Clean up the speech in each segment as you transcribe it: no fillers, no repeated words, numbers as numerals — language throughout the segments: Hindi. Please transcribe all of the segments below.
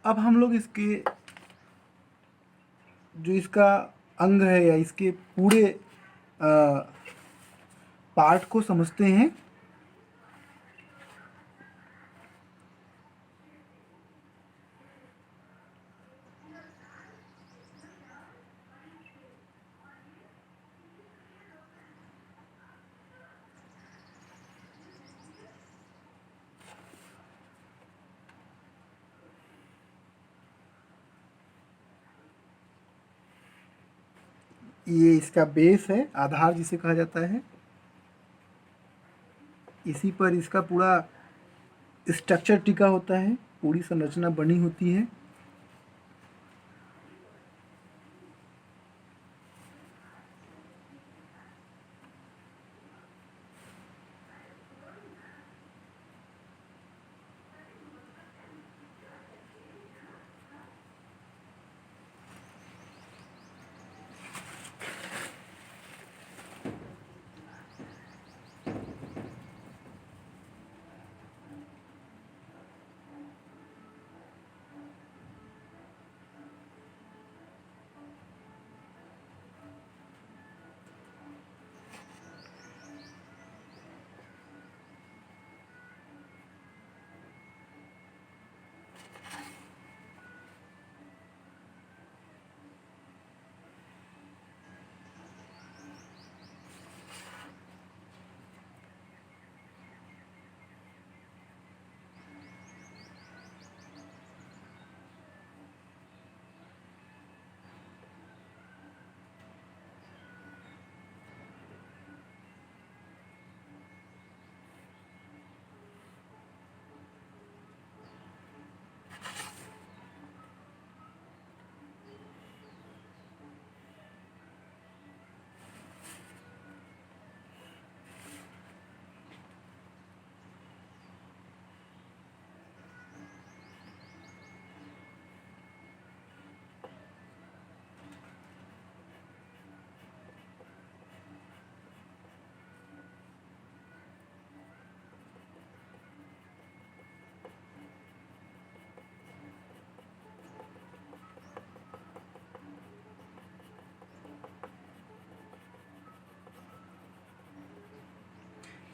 अब हम लोग इसके जो इसका अंग है या इसके पूरे पार्ट को समझते हैं। ये इसका बेस है, आधार जिसे कहा जाता है। इसी पर इसका पूरा स्ट्रक्चर टिका होता है, पूरी संरचना बनी होती है।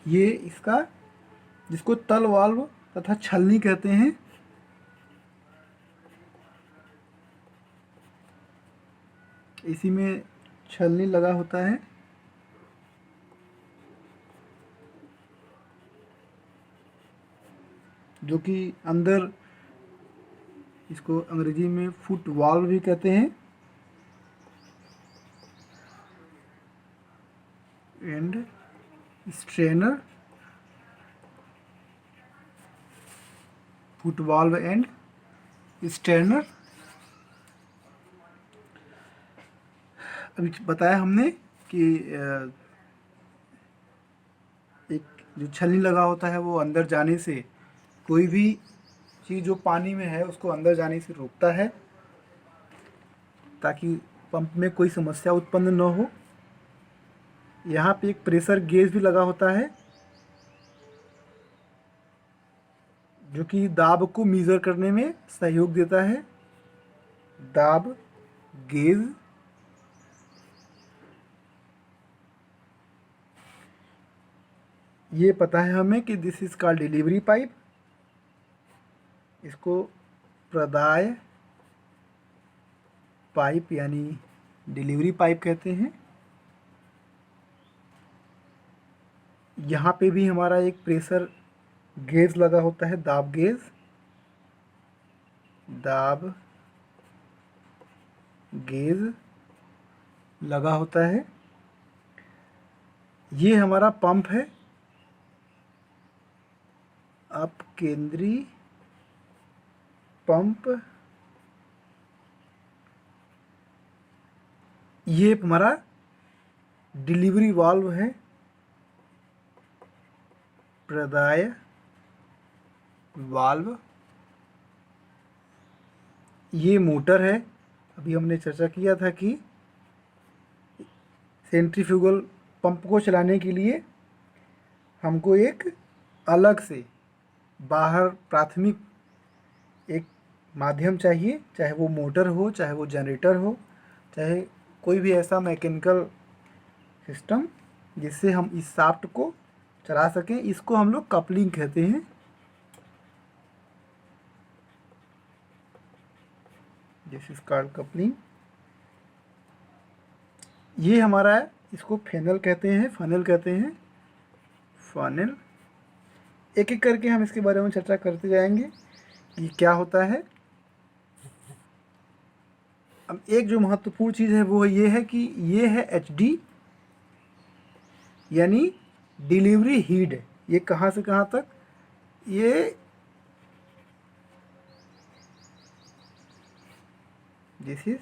ये इसका, जिसको तल वाल्व तथा छलनी कहते हैं, इसी में छलनी लगा होता है। जो कि अंदर, इसको अंग्रेजी में फुट वाल्व भी कहते हैं। And strainer, foot valve and strainer. अभी बताया हमने कि एक जो छलनी लगा होता है वो अंदर जाने से, कोई भी चीज़ जो पानी में है उसको अंदर जाने से रोकता है, ताकि पंप में कोई समस्या उत्पन्न न हो। यहाँ पे एक प्रेशर गेज भी लगा होता है, जो कि दाब को मीज़र करने में सहयोग देता है। दाब गेज। ये पता है हमें कि this is called delivery pipe. इसको प्रदाय पाइप यानी डिलीवरी पाइप कहते हैं। यहाँ पे भी हमारा एक प्रेशर गेज लगा होता है, दाब गेज। दाब गेज लगा होता है। ये हमारा पंप है, अपकेंद्री पंप। ये हमारा डिलीवरी वाल्व है, प्रदाय वाल्व। ये मोटर है। अभी हमने चर्चा किया था कि सेंट्रीफ्यूगल पंप को चलाने के लिए हमको एक अलग से बाहर प्राथमिक एक माध्यम चाहिए, चाहे वो मोटर हो, चाहे वो जनरेटर हो, चाहे कोई भी ऐसा मैकेनिकल सिस्टम जिससे हम इस शाफ्ट को चला सकें। इसको हम लोग कपलिंग कहते हैं। This is called coupling. ये हमारा है, इसको फनेल कहते हैं, फनेल कहते हैं, फनेल। एक एक करके हम इसके बारे में चर्चा करते जाएंगे कि क्या होता है। अब एक जो महत्वपूर्ण चीज़ है वो ये है कि ये है एचडी, यानी डिलीवरी हीट। ये कहाँ से कहाँ तक, ये दिस इज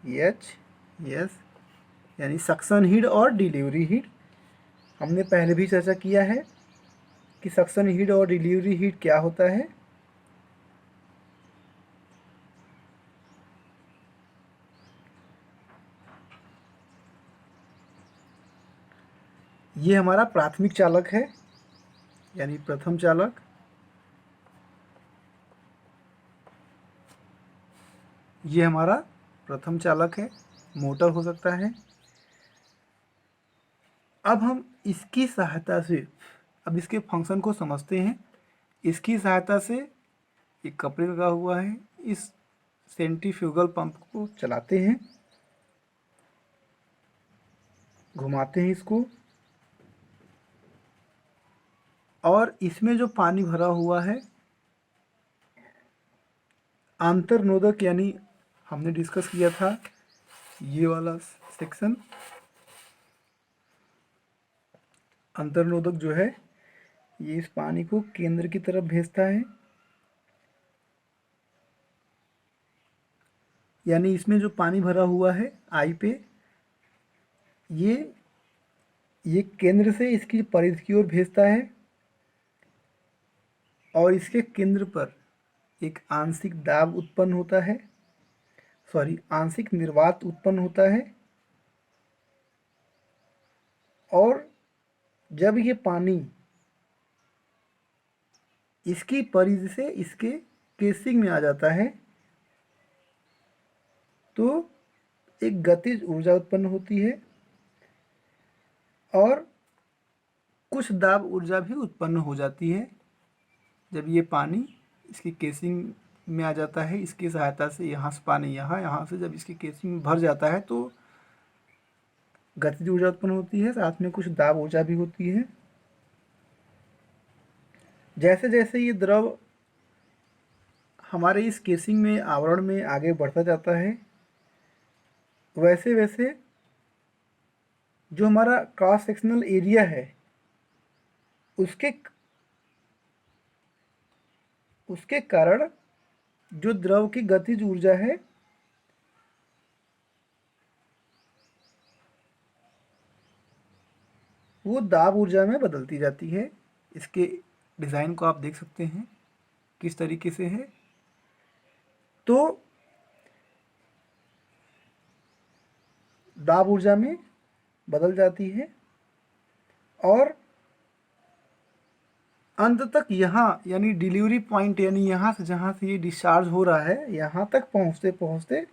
एच यस, यानी सक्शन हीट और डिलीवरी हीट। हमने पहले भी चर्चा किया है कि सक्शन हीट और डिलीवरी हीट क्या होता है। ये हमारा प्राथमिक चालक है, यानी प्रथम चालक। ये हमारा प्रथम चालक है, मोटर हो सकता है। अब हम इसकी सहायता से, अब इसके फंक्शन को समझते हैं। इसकी सहायता से एक कपड़े लगा हुआ है, इस सेंट्रीफ्यूगल पंप को चलाते हैं, घुमाते हैं इसको, और इसमें जो पानी भरा हुआ है अंतर्नोदक, यानी हमने डिस्कस किया था ये वाला सेक्शन। अंतर्नोदक जो है ये इस पानी को केंद्र की तरफ भेजता है, यानी इसमें जो पानी भरा हुआ है आई पे, ये केंद्र से इसकी परिधि की ओर भेजता है, और इसके केंद्र पर एक आंशिक दाब उत्पन्न होता है, सॉरी आंशिक निर्वात उत्पन्न होता है। और जब ये पानी इसकी परिधि से इसके केसिंग में आ जाता है तो एक गतिज ऊर्जा उत्पन्न होती है और कुछ दाब ऊर्जा भी उत्पन्न हो जाती है। जब ये पानी इसकी केसिंग में आ जाता है, इसकी सहायता से यहाँ से पानी यहाँ से जब इसकी केसिंग में भर जाता है तो गतिज ऊर्जा उत्पन्न होती है, साथ में कुछ दाब ऊर्जा भी होती है। जैसे जैसे ये द्रव हमारे इस केसिंग में, आवरण में आगे बढ़ता जाता है, वैसे वैसे जो हमारा क्रॉस सेक्शनल एरिया है उसके कारण जो द्रव की गतिज ऊर्जा है वो दाब ऊर्जा में बदलती जाती है। इसके डिज़ाइन को आप देख सकते हैं किस तरीके से है। तो दाब ऊर्जा में बदल जाती है और अंत तक यहाँ, यानी डिलीवरी पॉइंट, यानी यहाँ से जहाँ से ये डिस्चार्ज हो रहा है, यहाँ तक पहुँचते पहुँचते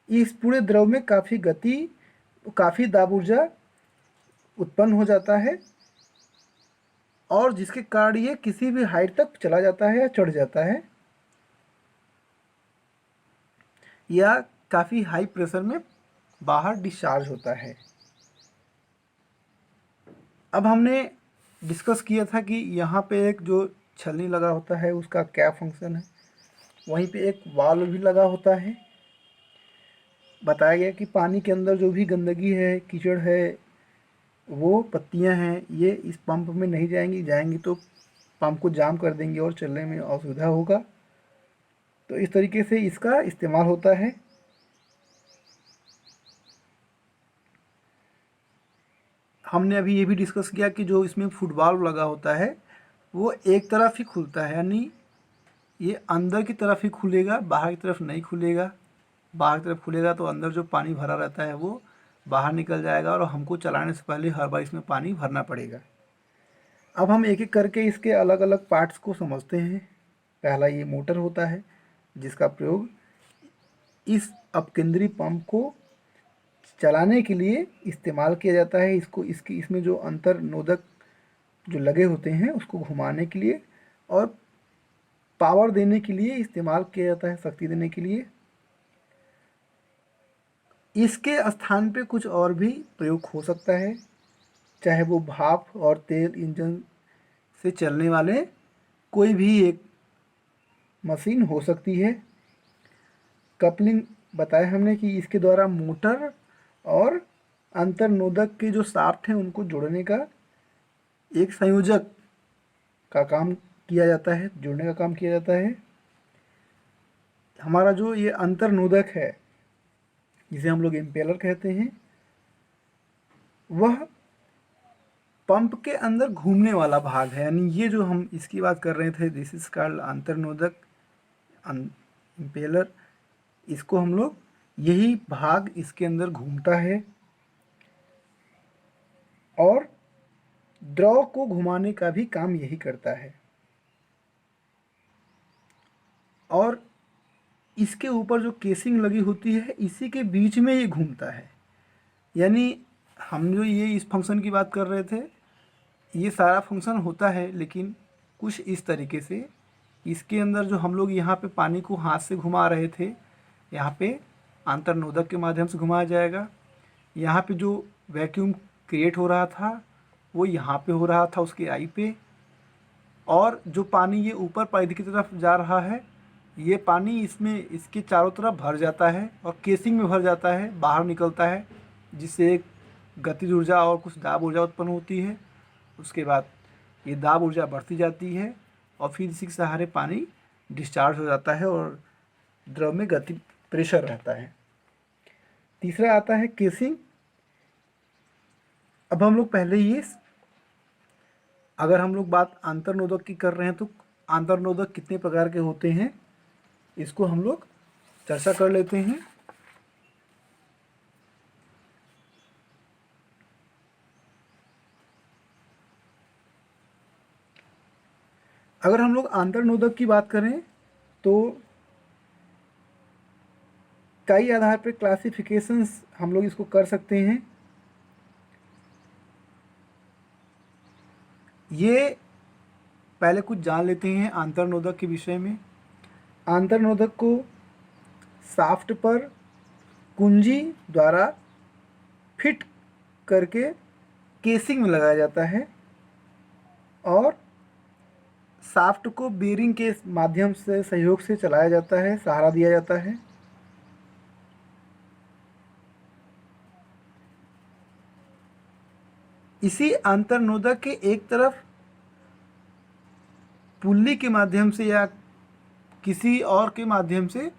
इस पूरे द्रव में काफ़ी दाब ऊर्जा उत्पन्न हो जाता है, और जिसके कारण ये किसी भी हाइट तक चला जाता है या चढ़ जाता है, या काफ़ी हाई प्रेशर में बाहर डिस्चार्ज होता है। अब हमने डिस्कस किया था कि यहाँ पे एक जो छलनी लगा होता है उसका क्या फंक्शन है, वहीं पे एक वाल्व भी लगा होता है। बताया गया कि पानी के अंदर जो भी गंदगी है, कीचड़ है, वो पत्तियां हैं, ये इस पंप में नहीं जाएंगी तो पंप को जाम कर देंगी और चलने में असुविधा होगा। तो इस तरीके से इसका इस्तेमाल होता है। हमने अभी ये भी डिस्कस किया कि जो इसमें फुटबॉल लगा होता है वो एक तरफ ही खुलता है, यानी ये अंदर की तरफ ही खुलेगा, बाहर की तरफ नहीं खुलेगा। बाहर की तरफ खुलेगा तो अंदर जो पानी भरा रहता है वो बाहर निकल जाएगा और हमको चलाने से पहले हर बार इसमें पानी भरना पड़ेगा। अब हम एक एक करके इसके अलग अलग पार्ट्स को समझते हैं। पहला ये मोटर होता है, जिसका प्रयोग इस अपकेंद्री पंप को चलाने के लिए इस्तेमाल किया जाता है। इसमें जो अंतर नोदक जो लगे होते हैं उसको घुमाने के लिए और पावर देने के लिए इस्तेमाल किया जाता है, शक्ति देने के लिए। इसके स्थान पे कुछ और भी प्रयोग हो सकता है, चाहे वो भाप और तेल इंजन से चलने वाले कोई भी एक मशीन हो सकती है। कपलिंग बताया हमने कि इसके द्वारा मोटर और अंतर्नोदक के जो शाफ्ट हैं उनको जोड़ने का एक संयोजक का काम किया जाता है, जोड़ने का काम किया जाता है। हमारा जो ये अंतर्नोदक है, जिसे हम लोग इम्पेलर कहते हैं, वह पंप के अंदर घूमने वाला भाग है। यानी ये जो हम इसकी बात कर रहे थे, दिस इज कॉल्ड अंतर्नोदक इम्पेलर, इसको हम लोग यही भाग इसके अंदर घूमता है और द्रव को घुमाने का भी काम यही करता है। और इसके ऊपर जो केसिंग लगी होती है, इसी के बीच में ये घूमता है। यानी हम जो ये इस फंक्शन की बात कर रहे थे, ये सारा फंक्शन होता है लेकिन कुछ इस तरीके से। इसके अंदर जो हम लोग यहाँ पे पानी को हाथ से घुमा रहे थे, यहाँ पे अंतर्नोदक के माध्यम से घुमाया जाएगा। यहाँ पे जो वैक्यूम क्रिएट हो रहा था वो यहाँ पे हो रहा था उसके आई पे, और जो पानी ये ऊपर परिधि की तरफ जा रहा है, ये पानी इसमें इसके चारों तरफ भर जाता है और केसिंग में भर जाता है, बाहर निकलता है, जिससे एक गतिज ऊर्जा और कुछ दाब ऊर्जा उत्पन्न होती है। उसके बाद ये दाब ऊर्जा बढ़ती जाती है और फिर इसी के सहारे पानी डिस्चार्ज हो जाता है और द्रव में गति प्रेशर रहता है। तीसरा आता है केसिंग। अब हम लोग पहले ये, अगर हम लोग बात अंतर्नोदक की कर रहे हैं तो अंतर्नोदक कितने प्रकार के होते हैं, इसको हम लोग चर्चा कर लेते हैं। अगर हम लोग अंतर्नोदक की बात करें तो कई आधार पर क्लासिफिकेशंस हम लोग इसको कर सकते हैं। ये पहले कुछ जान लेते हैं अंतर्नोदक के विषय में। अंतर्नोदक को शाफ्ट पर कुंजी द्वारा फिट करके केसिंग में लगाया जाता है और शाफ्ट को बेरिंग के माध्यम से सहयोग से चलाया जाता है, सहारा दिया जाता है। इसी अंतर्नोदक के एक तरफ पुल्ली के माध्यम से या किसी और के माध्यम से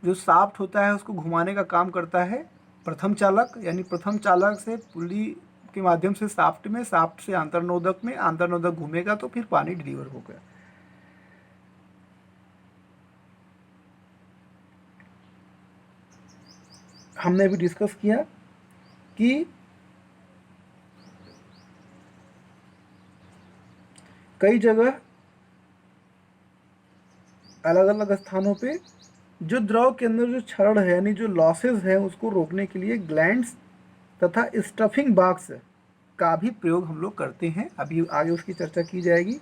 जो शाफ्ट होता है उसको घुमाने का काम करता है प्रथम चालक। यानी प्रथम चालक से पुल्ली के माध्यम से शाफ्ट में, शाफ्ट से अंतर्नोदक में, अंतर्नोदक घूमेगा तो फिर पानी डिलीवर होगा। हमने भी डिस्कस किया कि कई जगह अलग अलग स्थानों पे जो द्रव के अंदर जो क्षरण है, यानी जो लॉसेस है, उसको रोकने के लिए ग्लैंड्स तथा स्टफिंग बॉक्स का भी प्रयोग हम लोग करते हैं। अभी आगे उसकी चर्चा की जाएगी।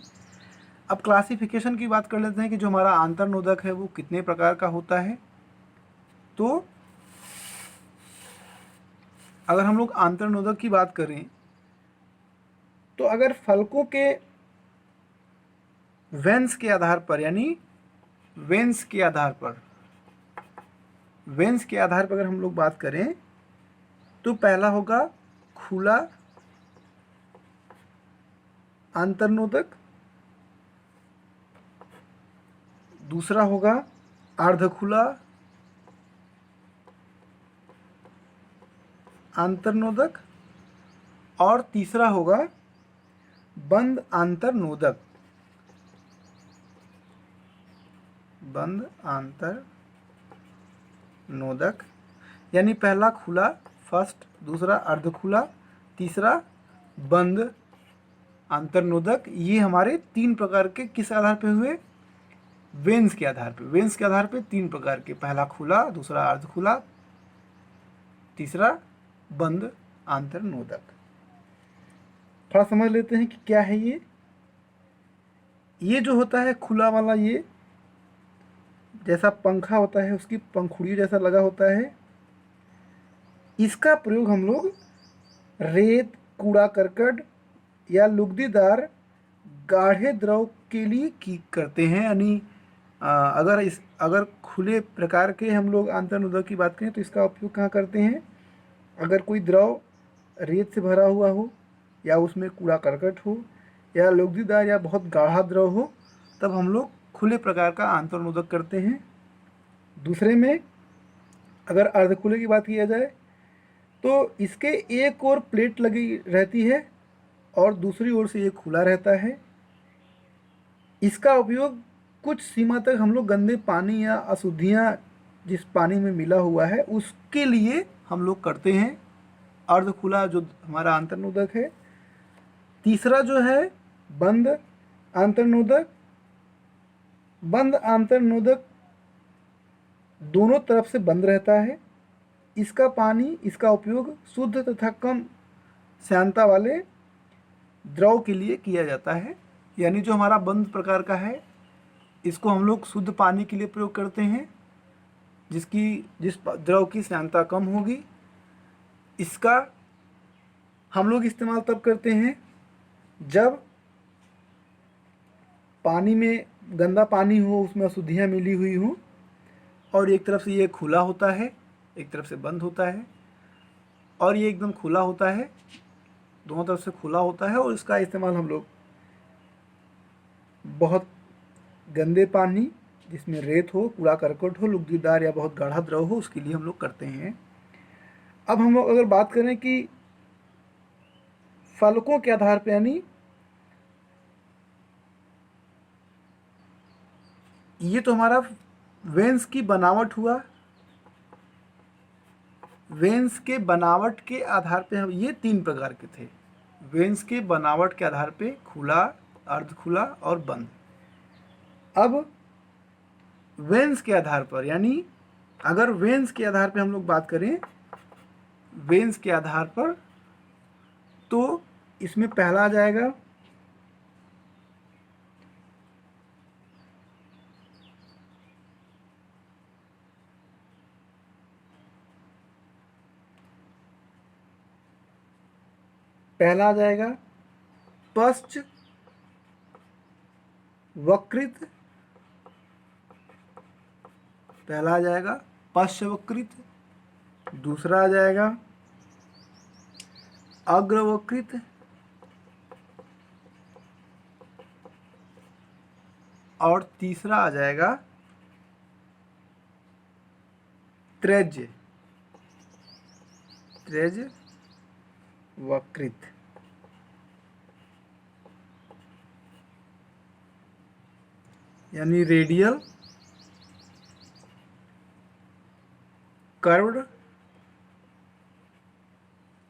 अब क्लासिफिकेशन की बात कर लेते हैं कि जो हमारा अंतर्नोदक है वो कितने प्रकार का होता है। तो अगर हम लोग अंतर्नोदक की बात करें तो अगर फलकों के वेन्स के आधार पर, यानी वेन्स के आधार पर अगर हम लोग बात करें तो पहला होगा खुला अंतर्नोदक, दूसरा होगा अर्धखुला अंतर्नोदक और तीसरा होगा बंद अंतर्नोदक। बंद अंतर्नोदक यानी पहला खुला, फर्स्ट, दूसरा अर्धखुला, तीसरा बंद अंतर्नोदक। ये हमारे तीन प्रकार के किस आधार पे हुए? वेन्स के आधार पे, वेन्स के आधार पे तीन प्रकार के, पहला खुला, दूसरा अर्ध खुला, तीसरा बंद आंतरनोदक। थोड़ा समझ लेते हैं कि क्या है ये जो होता है खुला वाला, ये जैसा पंखा होता है उसकी पंखुड़ी जैसा लगा होता है, इसका प्रयोग हम लोग रेत, कूड़ा करकट या लुगदीदार गाढ़े द्रव के लिए की करते हैं। यानी अगर खुले प्रकार के हम लोग आंतरनोदक की बात करें तो इसका उपयोग कहाँ करते हैं? अगर कोई द्रव रेत से भरा हुआ हो या उसमें कूड़ा करकट हो या लुगदीदार या बहुत गाढ़ा द्रव हो, तब हम लोग खुले प्रकार का आंतरनोदक करते हैं। दूसरे में अगर अर्धखुले की बात किया जाए तो इसके एक ओर प्लेट लगी रहती है और दूसरी ओर से ये खुला रहता है। इसका उपयोग कुछ सीमा तक हम लोग गंदे पानी या अशुद्धियाँ जिस पानी में मिला हुआ है उसके लिए हम लोग करते हैं, अर्धखुला जो हमारा आंतरनोदक है। तीसरा जो है बंद आंतरनोदक। बंद आंतरनोदक दोनों तरफ से बंद रहता है। इसका उपयोग शुद्ध तथा कम श्यानता वाले द्रव के लिए किया जाता है। यानी जो हमारा बंद प्रकार का है इसको हम लोग शुद्ध पानी के लिए प्रयोग करते हैं, जिस द्रव की श्यानता कम होगी। इसका हम लोग इस्तेमाल तब करते हैं जब पानी में गंदा पानी हो, उसमें अशुद्धियाँ मिली हुई हों और एक तरफ से ये खुला होता है, एक तरफ से बंद होता है, और ये एकदम खुला होता है, दोनों तरफ से खुला होता है। और इसका इस्तेमाल हम लोग बहुत गंदे पानी जिसमें रेत हो, कूड़ा करकट हो, लुगदीदार या बहुत गाढ़ा द्रव हो, उसके लिए हम लोग करते हैं। अब हम लोग अगर बात करें कि फलकों के आधार पर, यानी ये तो हमारा वेन्स की बनावट हुआ, वेन्स के बनावट के आधार पे हम, ये तीन प्रकार के थे। वेन्स के बनावट के आधार पे खुला, अर्धखुला और बंद। अब वेन्स के आधार पर, यानी अगर वेन्स के आधार पे हम लोग बात करें, वेन्स के आधार पर, तो इसमें पहला आ जाएगा पश्च वक्रित। पहला आ जाएगा पश्च वक्रित। दूसरा आ जाएगा अग्रवक्रित। और तीसरा आ जाएगा त्रेज्य वक्रित। यानी रेडियल, कर्व्ड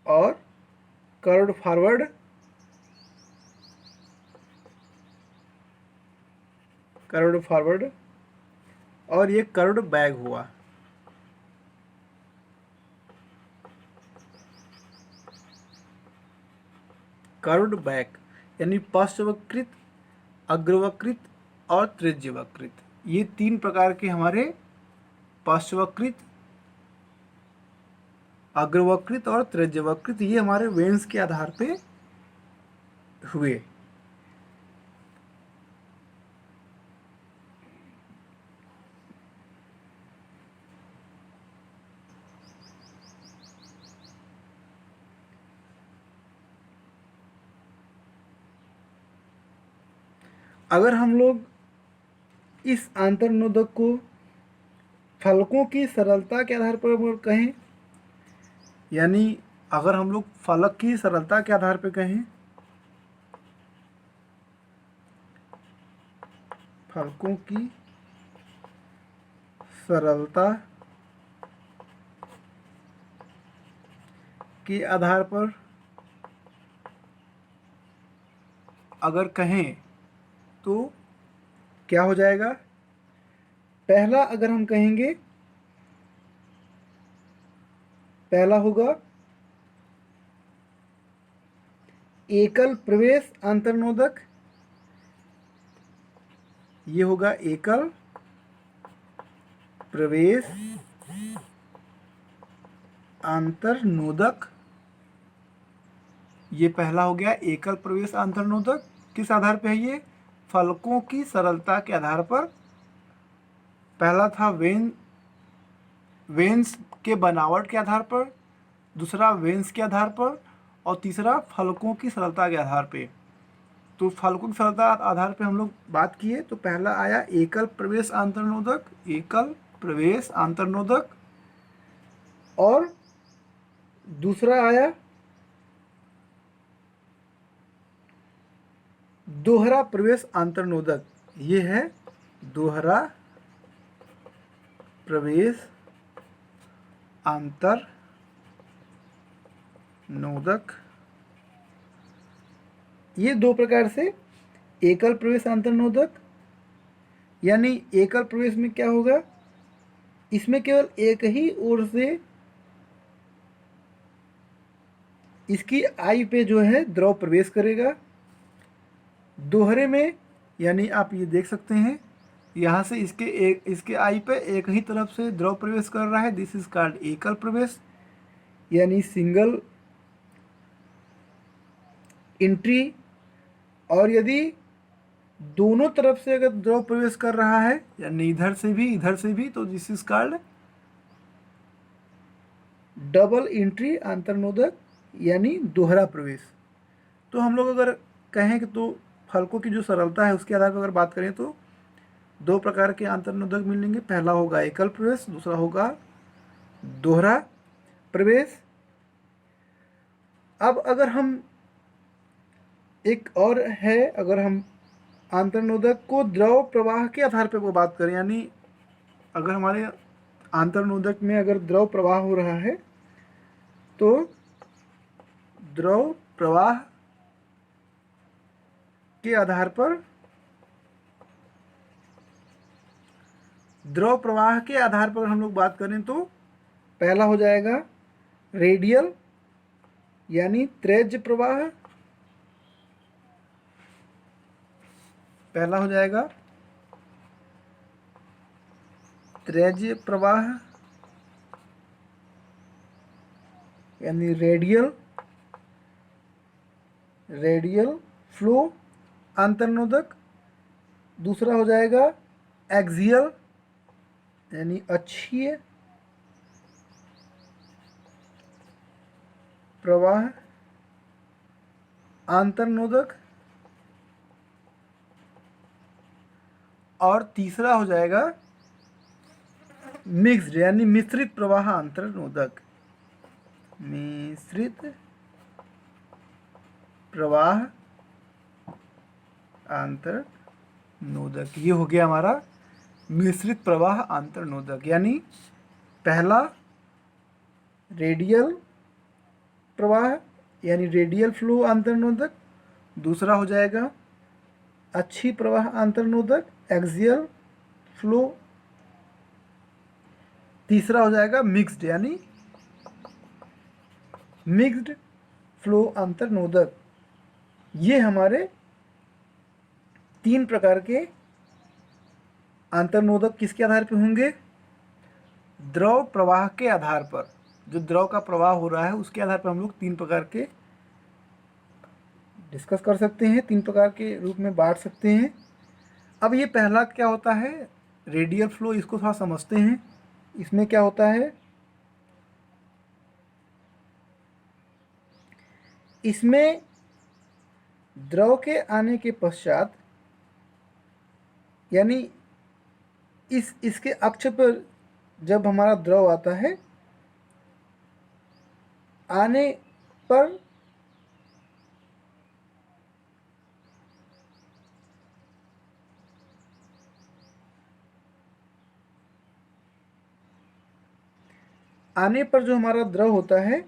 और कर्व्ड फॉरवर्ड, और ये कर्व्ड बैक हुआ। कर्व्ड बैक यानी पश्चवक्रित, अग्रवक्रित और त्रिज्यवक्रित, ये तीन प्रकार के हमारे पश्चवक्रित, अग्रवक्रित और त्रिज्यवक्रित, ये हमारे वेन्स के आधार पे हुए। अगर हम लोग इस आंतरनोदक को फलकों की सरलता के आधार पर कहें, यानी अगर हम लोग फलक की सरलता के आधार पर कहें, फलकों की सरलता के आधार पर अगर कहें तो क्या हो जाएगा पहला अगर हम कहेंगे, पहला होगा एकल प्रवेश अंतर्नोदक। ये होगा एकल प्रवेश अंतर्नोदक। ये पहला हो गया एकल प्रवेश अंतर्नोदक। किस आधार पे है ये? फलकों की सरलता के आधार पर। पहला था वेन्स के बनावट के आधार पर, दूसरा वेन्स के आधार पर, और तीसरा फलकों की सरलता के आधार पे। तो फलकों की सरलता आधार पे हम लोग बात किए तो पहला आया एकल प्रवेश अंतर्नोदक, एकल प्रवेश अंतर्नोदक, और दूसरा आया दोहरा प्रवेश अंतर्नोदक। ये है दोहरा प्रवेश अंतर्नोदक। ये दो प्रकार से एकल प्रवेश अंतर्नोदक, यानी एकल प्रवेश में क्या होगा, इसमें केवल एक ही ओर से इसकी आई पे जो है द्रव प्रवेश करेगा। दोहरे में यानी आप ये देख सकते हैं यहाँ से इसके आई पे एक ही तरफ से द्रव प्रवेश कर रहा है। दिस इज कॉल्ड एकल प्रवेश, यानी सिंगल एंट्री। और यदि दोनों तरफ से अगर द्रव प्रवेश कर रहा है, यानी इधर से भी, तो this is called double entry अंतर्नोदक, यानी दोहरा प्रवेश। तो हम लोग अगर कहें कि तो फलकों की जो सरलता है उसके आधार पर अगर बात करें तो दो प्रकार के अंतर्नोदक मिलेंगे। पहला होगा एकल प्रवेश, दूसरा होगा दोहरा प्रवेश। अब अगर हम एक और है, अगर हम अंतर्नोदक को द्रव प्रवाह के आधार पर बात करें, यानी अगर हमारे अंतर्नोदक में अगर द्रव प्रवाह हो रहा है तो द्रव प्रवाह के आधार पर, द्रव प्रवाह के आधार पर हम लोग बात करें तो पहला हो जाएगा रेडियल, यानी त्रेज्य प्रवाह। पहला हो जाएगा त्रेज्य प्रवाह, यानी रेडियल फ्लो अंतर्नोदक। दूसरा हो जाएगा एक्सियल, यानी अक्षीय प्रवाह अंतर्नोदक। और तीसरा हो जाएगा मिक्स्ड, यानी मिश्रित प्रवाह अंतर्नोदक। मिश्रित प्रवाह अंतर्नोदक, ये हो गया हमारा मिश्रित प्रवाह अंतर्नोदक। यानी पहला रेडियल प्रवाह, यानी रेडियल फ्लो अंतर्नोदक। दूसरा हो जाएगा अच्छी प्रवाह अंतर्नोदक, एक्सियल फ्लो। तीसरा हो जाएगा मिक्स्ड, यानी मिक्स्ड फ्लो अंतर्नोदक। ये हमारे तीन प्रकार के अंतर्नोदक किसके आधार पर होंगे? द्रव प्रवाह के आधार पर, जो द्रव का प्रवाह हो रहा है उसके आधार पर हम लोग तीन प्रकार के डिस्कस कर सकते हैं, तीन प्रकार के रूप में बांट सकते हैं। अब ये पहला क्या होता है, रेडियल फ्लो, इसको थोड़ा समझते हैं। इसमें क्या होता है, इसमें द्रव के आने के पश्चात, यानी इसके अक्ष पर जब हमारा द्रव आता है, आने पर जो हमारा द्रव होता है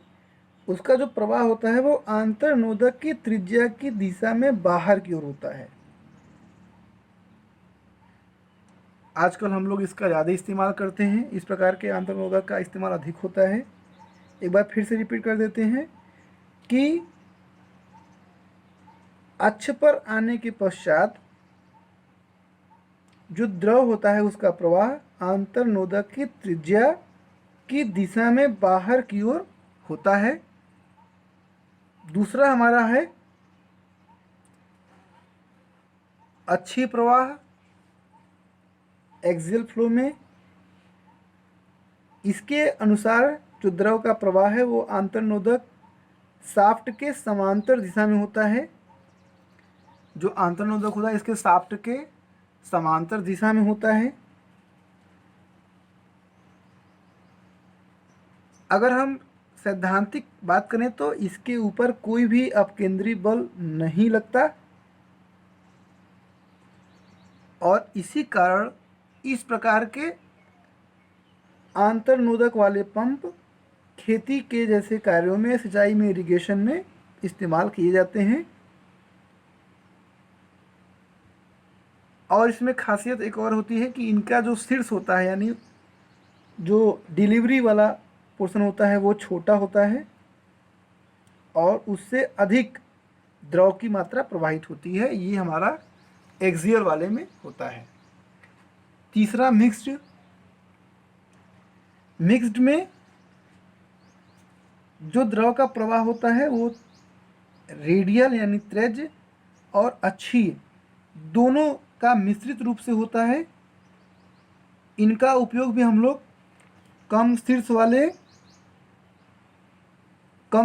उसका जो प्रवाह होता है वो अंतर्नोदक की त्रिज्या की दिशा में बाहर की ओर होता है। आजकल हम लोग इसका ज़्यादा इस्तेमाल करते हैं। इस प्रकार के आंतरनोदक का इस्तेमाल अधिक होता है। एक बार फिर से रिपीट कर देते हैं कि अक्ष पर आने के पश्चात जो द्रव होता है उसका प्रवाह आंतरनोदक की त्रिज्या की दिशा में बाहर की ओर होता है। दूसरा हमारा है अक्षीय प्रवाह एक्सियल फ्लो में। इसके अनुसार जो द्रव का प्रवाह है वो आंतरनोदक शाफ्ट के समांतर दिशा में होता है। जो आंतरनोदक होता है इसके शाफ्ट के समांतर दिशा में होता है। अगर हम सैद्धांतिक बात करें तो इसके ऊपर कोई भी अपकेंद्री बल नहीं लगता और इसी कारण इस प्रकार के आंतरनोदक वाले पंप खेती के जैसे कार्यों में, सिंचाई में, इरिगेशन में इस्तेमाल किए जाते हैं। और इसमें खासियत एक और होती है कि इनका जो शीर्ष होता है यानी जो डिलीवरी वाला पोर्शन होता है वो छोटा होता है और उससे अधिक द्रव की मात्रा प्रवाहित होती है। ये हमारा एक्सियल वाले में होता है। तीसरा मिक्स्ड में जो द्रव का प्रवाह होता है वो रेडियल यानी त्रेज और अक्षीय दोनों का मिश्रित रूप से होता है। इनका उपयोग भी हम लोग कम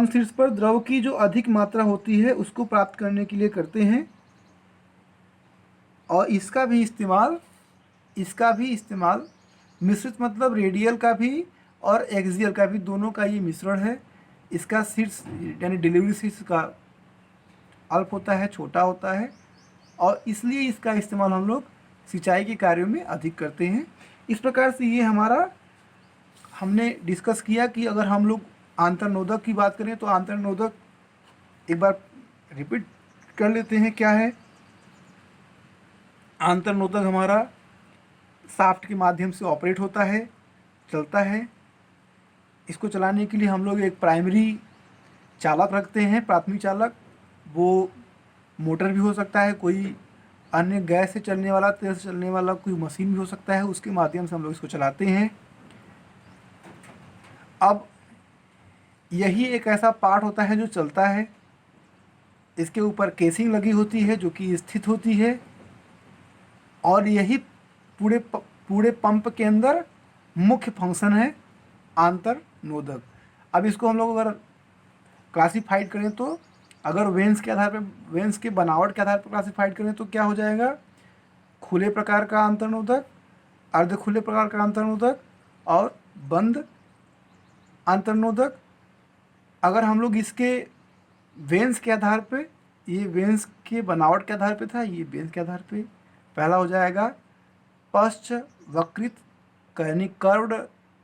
शीर्ष पर द्रव की जो अधिक मात्रा होती है उसको प्राप्त करने के लिए करते हैं। और इसका भी इस्तेमाल मिश्रित मतलब रेडियल का भी और एक्सियल का भी, दोनों का ये मिश्रण है। इसका शीर्ष यानी डिलीवरी शीर्ष का अल्प होता है, छोटा होता है और इसलिए इसका इस्तेमाल हम लोग सिंचाई के कार्यों में अधिक करते हैं। इस प्रकार से ये हमारा हमने डिस्कस किया कि अगर हम लोग आंतरनोदक की बात करें तो आंतरनोदक एक बार रिपीट कर लेते हैं क्या है। आंतरनोदक हमारा शाफ्ट के माध्यम से ऑपरेट होता है, चलता है। इसको चलाने के लिए हम लोग एक प्राइमरी चालक रखते हैं, प्राथमिक चालक। वो मोटर भी हो सकता है, कोई अन्य गैस से चलने वाला, तेल से चलने वाला कोई मशीन भी हो सकता है, उसके माध्यम से हम लोग इसको चलाते हैं। अब यही एक ऐसा पार्ट होता है जो चलता है। इसके ऊपर केसिंग लगी होती है जो कि स्थित होती है और यही पूरे पंप के अंदर मुख्य फंक्शन है आंतरनोदक। अब इसको हम लोग अगर क्लासिफाइड करें तो अगर वेंस के बनावट के आधार पर क्लासिफाइड करें तो क्या हो जाएगा, खुले प्रकार का आंतरनोदक, अर्ध खुले प्रकार का आंतरनोदक और बंद आंतरनोदक। अगर हम लोग इसके वेंस के आधार पे, ये वेंस के बनावट के आधार पे था, ये वेंस के आधार पे पहला हो जाएगा पश्च वक्रित यानी कर्व्ड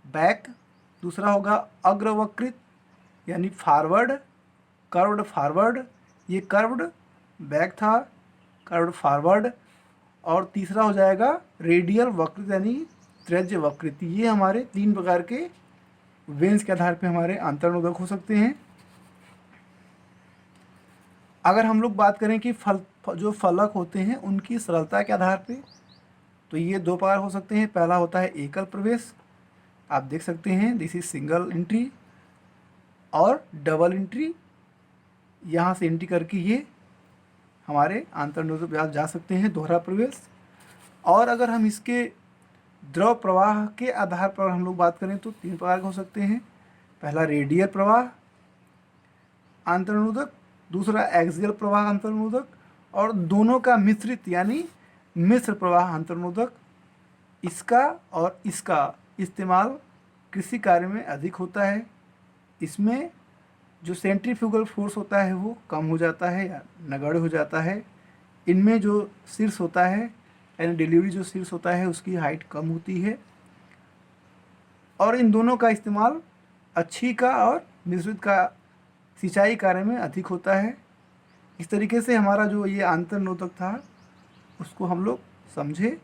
बैक। दूसरा होगा अग्रवक्रित यानी फॉरवर्ड, कर्व्ड फॉरवर्ड, ये कर्व्ड बैक था, कर्व्ड फॉरवर्ड। और तीसरा हो जाएगा रेडियल वक्रित यानी त्रिज्य वक्रित। ये हमारे 3 प्रकार के वेंस के आधार पे हमारे आंतरनोदक हो सकते हैं। अगर हम लोग बात करें कि जो फलक होते हैं उनकी सरलता के आधार पे तो ये 2 प्रकार हो सकते हैं। पहला होता है एकल प्रवेश, आप देख सकते हैं दिस इज सिंगल एंट्री, और डबल एंट्री, यहाँ से एंट्री करके ये हमारे आंतरनोदक जा सकते हैं, दोहरा प्रवेश। और अगर हम इसके द्रव प्रवाह के आधार पर हम लोग बात करें तो 3 प्रकार के हो सकते हैं। पहला रेडियल प्रवाह आंतरनोदक, दूसरा एक्सियल प्रवाह आंतरनोदक और दोनों का मिश्रित यानी मिश्र प्रवाह आंतरनोदक। इसका और इसका इस्तेमाल कृषि कार्य में अधिक होता है। इसमें जो सेंट्रीफ्यूगल फोर्स होता है वो कम हो जाता है या नगण्य हो जाता है। इनमें जो शीर्ष होता है यानी डिलीवरी जो शीर्ष होता है उसकी हाइट कम होती है और इन दोनों का इस्तेमाल अच्छी का और मिश्रित का सिंचाई कार्य में अधिक होता है। इस तरीके से हमारा जो ये आंतरनोदक था उसको हम लोग समझे।